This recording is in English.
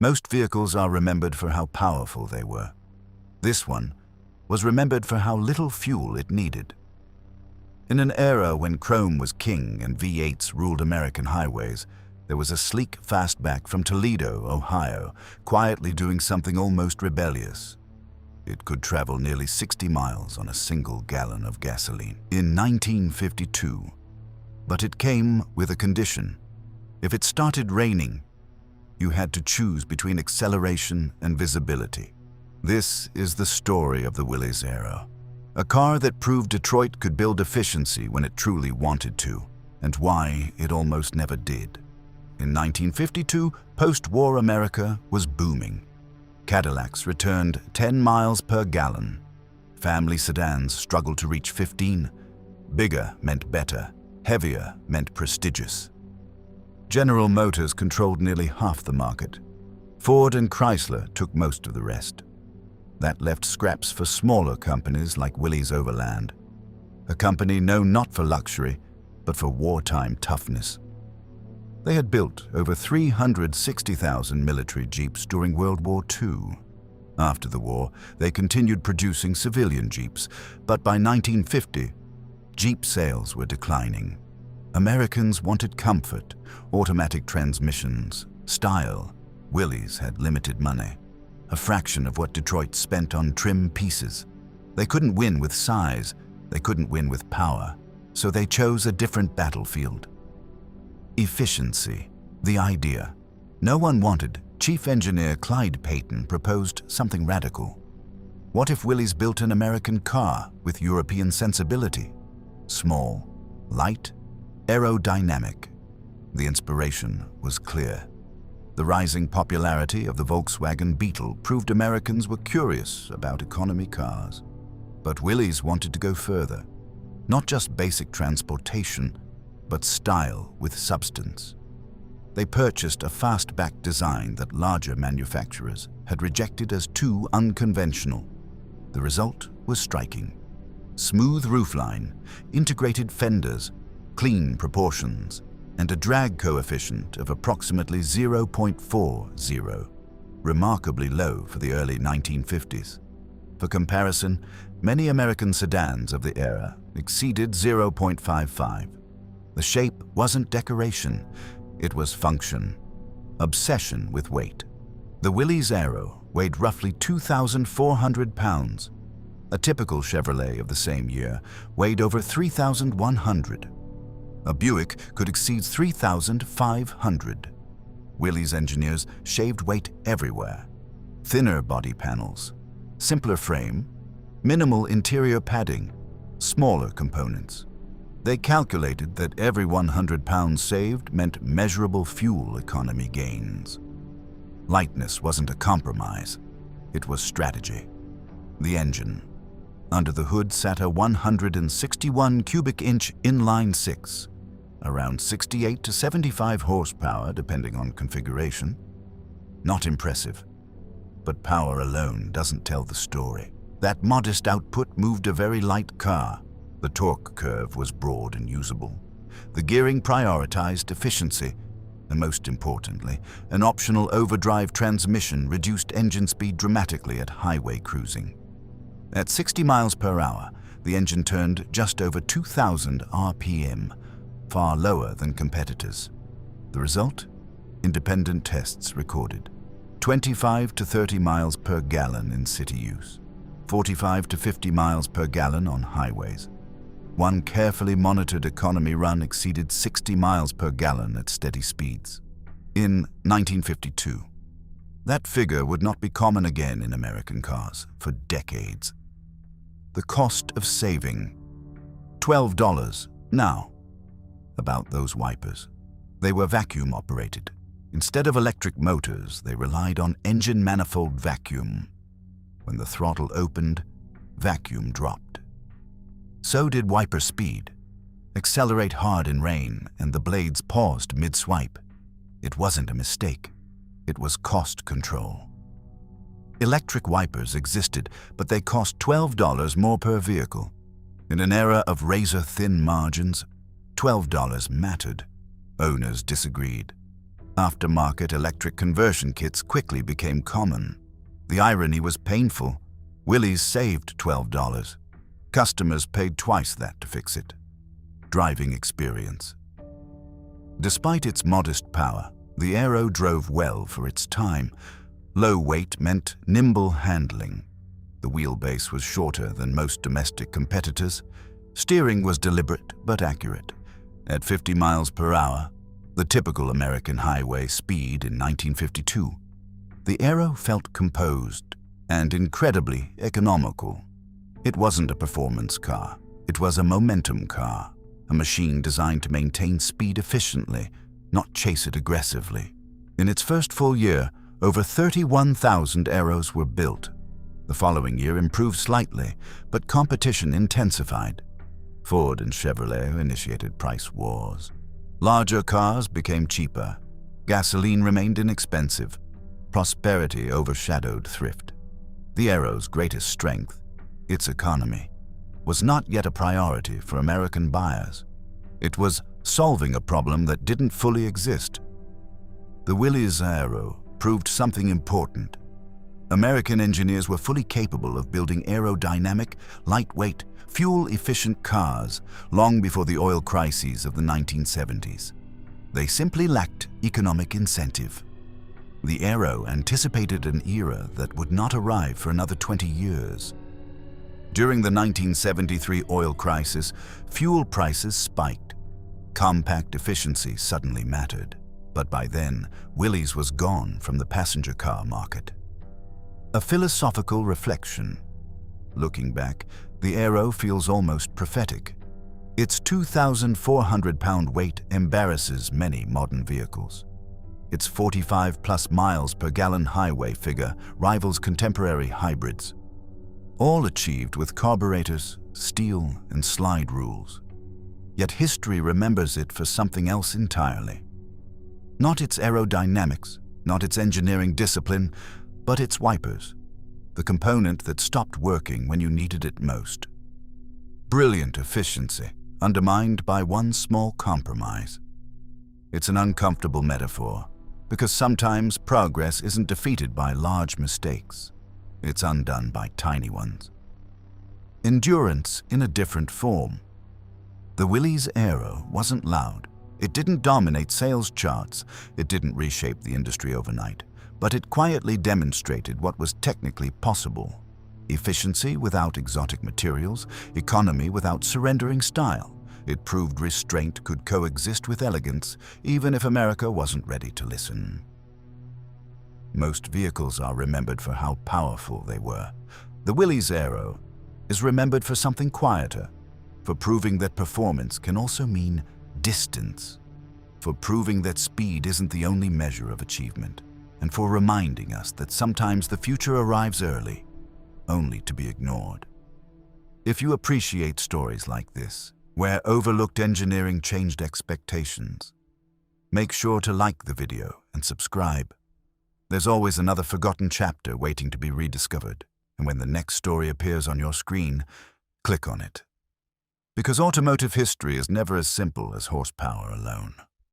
Most vehicles are remembered for how powerful they were. This one was remembered for how little fuel it needed. In an era when chrome was king and V8s ruled American highways, there was a sleek fastback from Toledo, Ohio, quietly doing something almost rebellious. It could travel nearly 60 miles on a single gallon of gasoline in 1952. But it came with a condition. If it started raining, you had to choose between acceleration and visibility. This is the story of the Willys Arrow, a car that proved Detroit could build efficiency when it truly wanted to, and why it almost never did. In 1952, post-war America was booming. Cadillacs returned 10 miles per gallon. Family sedans struggled to reach 15. Bigger meant better, heavier meant prestigious. General Motors controlled nearly half the market. Ford and Chrysler took most of the rest. That left scraps for smaller companies like Willys Overland, a company known not for luxury, but for wartime toughness. They had built over 360,000 military Jeeps during World War II. After the war, they continued producing civilian Jeeps, but by 1950, Jeep sales were declining. Americans wanted comfort, automatic transmissions, style. Willys had limited money, a fraction of what Detroit spent on trim pieces. They couldn't win with size, they couldn't win with power, so they chose a different battlefield. Efficiency, the idea. No one wanted. Chief Engineer Clyde Payton proposed something radical. What if Willys built an American car with European sensibility? Small, light, aerodynamic. The inspiration was clear. The rising popularity of the Volkswagen Beetle proved Americans were curious about economy cars. But Willys wanted to go further. Not just basic transportation, but style with substance. They purchased a fastback design that larger manufacturers had rejected as too unconventional. The result was striking. Smooth roofline, integrated fenders, clean proportions, and a drag coefficient of approximately 0.40, remarkably low for the early 1950s. For comparison, many American sedans of the era exceeded 0.55. The shape wasn't decoration, it was function, obsession with weight. The Willys Arrow weighed roughly 2,400 pounds. A typical Chevrolet of the same year weighed over 3,100. A Buick could exceed 3,500. Willys engineers shaved weight everywhere. Thinner body panels, simpler frame, minimal interior padding, smaller components. They calculated that every 100 pounds saved meant measurable fuel economy gains. Lightness wasn't a compromise, it was strategy. The engine. Under the hood sat a 161 cubic inch inline six, around 68 to 75 horsepower depending on configuration. Not impressive, but power alone doesn't tell the story. That modest output moved a very light car. The torque curve was broad and usable. The gearing prioritized efficiency, and most importantly, an optional overdrive transmission reduced engine speed dramatically at highway cruising. At 60 miles per hour, the engine turned just over 2,000 RPM, far lower than competitors. The result? Independent tests recorded 25 to 30 miles per gallon in city use, 45 to 50 miles per gallon on highways. One carefully monitored economy run exceeded 60 miles per gallon at steady speeds. In 1952, that figure would not be common again in American cars for decades. The cost of saving, $12 now. About those wipers. They were vacuum operated. Instead of electric motors, they relied on engine manifold vacuum. When the throttle opened, vacuum dropped. So did wiper speed. Accelerate hard in rain, and the blades paused mid-swipe. It wasn't a mistake. It was cost control. Electric wipers existed, but they cost $12 more per vehicle. In an era of razor-thin margins, $12 mattered. Owners disagreed. Aftermarket electric conversion kits quickly became common. The irony was painful. Willys saved $12. Customers paid twice that to fix it. Driving experience. Despite its modest power, the Aero drove well for its time. Low weight meant nimble handling. The wheelbase was shorter than most domestic competitors. Steering was deliberate but accurate. At 50 miles per hour, the typical American highway speed in 1952, the Aero felt composed and incredibly economical. It wasn't a performance car. It was a momentum car, a machine designed to maintain speed efficiently, not chase it aggressively. In its first full year, over 31,000 Aeros were built. The following year improved slightly, but competition intensified. Ford and Chevrolet initiated price wars. Larger cars became cheaper. Gasoline remained inexpensive. Prosperity overshadowed thrift. The Aero's greatest strength, its economy, was not yet a priority for American buyers. It was solving a problem that didn't fully exist. The Willys Arrow proved something important. American engineers were fully capable of building aerodynamic, lightweight, fuel-efficient cars long before the oil crises of the 1970s. They simply lacked economic incentive. The Aero anticipated an era that would not arrive for another 20 years. During the 1973 oil crisis, fuel prices spiked. Compact efficiency suddenly mattered. But by then, Willys was gone from the passenger car market. A philosophical reflection. Looking back, the Aero feels almost prophetic. Its 2,400-pound weight embarrasses many modern vehicles. Its 45-plus miles per gallon highway figure rivals contemporary hybrids, all achieved with carburetors, steel, and slide rules. Yet history remembers it for something else entirely. Not its aerodynamics, not its engineering discipline, but its wipers, the component that stopped working when you needed it most. Brilliant efficiency, undermined by one small compromise. It's an uncomfortable metaphor, because sometimes progress isn't defeated by large mistakes. It's undone by tiny ones. Endurance in a different form. The Willys Aero wasn't loud. It didn't dominate sales charts. It didn't reshape the industry overnight. But it quietly demonstrated what was technically possible. Efficiency without exotic materials, economy without surrendering style. It proved restraint could coexist with elegance, even if America wasn't ready to listen. Most vehicles are remembered for how powerful they were. The Willys Aero is remembered for something quieter, for proving that performance can also mean distance, for proving that speed isn't the only measure of achievement, and for reminding us that sometimes the future arrives early, only to be ignored. If you appreciate stories like this, where overlooked engineering changed expectations, make sure to like the video and subscribe. There's always another forgotten chapter waiting to be rediscovered, and when the next story appears on your screen, click on it. Because automotive history is never as simple as horsepower alone.